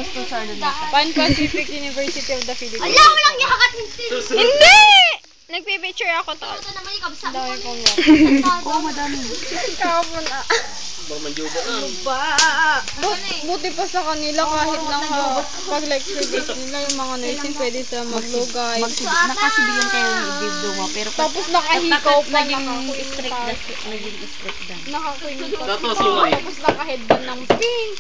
to sa Pan Pacific University of the Philippines. Ala, walang yakatin. Hindi! Nagpipicture ako to. Ito naman yung kabsa. Dami kong yan. Oo, madami. Kapon na. Buti pa sa kanila kahit pag-lecture date nila yung mga nursing pwede sila maglugay. Nakasibilan kayo ng dibdo mo, pero Tapos nakahikaw pa naging strict dan. Tapos naka-headband ng pink.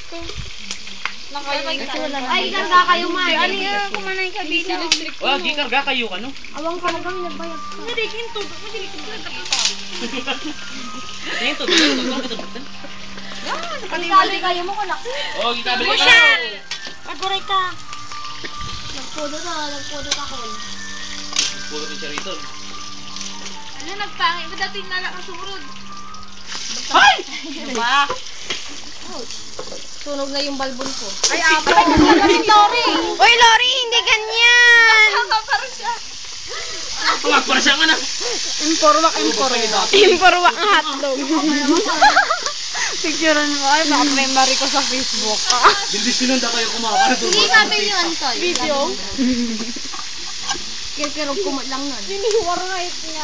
Ay, karga kayo, Mar. Ano yung kumanay ka dito? Wah, di karga kayo ano? Awang ka na kami nagbayad ka. Narikin to. Madilig ko lang kapita. Dito. Pagkali kayo mo, kunak. Oh, gitabili ka. Busyal! Aguray ka. Nagpudot ako. Puro ni Charito. Ano, nagpangit ba dati nalak ang sumurod? Hoy! Diba? Sunog na yung balbon ko. Ay, apo! Uy, Lori, hindi ganyan! Parang siya. Ang para siya nga na. Imporwak. Imporwak ang hotdog. Picturean mo. Ay, baka memory ko sa Facebook. Hindi sinunda kayo kumakain. Hindi kami yun, Tol. Video? Pero kumot lang nun. Siniwar na ito niya.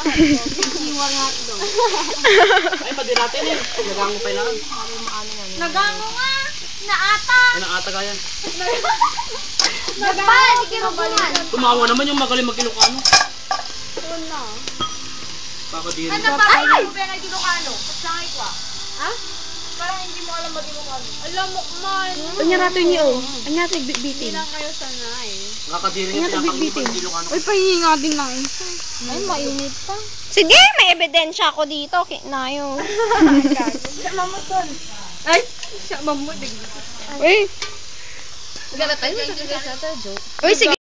Siwar nga ito. Ay, madilate niya. Nagango pa lang. Nagango nga. Naata. Ano ata kaya? Nagpa, di kinukuman. Tumawa naman yung magaling mag-Ilocano. Una. Kakadiri. Ano pa kayo mo ba na Ilocano? Sangay ko ah. Ha? Parang hindi mo alam mag-Ilocano. Alam mo, man. Anya nato niyo. Anya nato Hindi bitin. lang kayo sanay. Kakadiri niya pinakang Ilocano. Uy, pahingi nga din ng isa. Ay, mainit pa. Sige, may ebidensya ako dito. Nayo. Ay, siya mamudig. Uy, Gala tayo. Joke. uy, sige.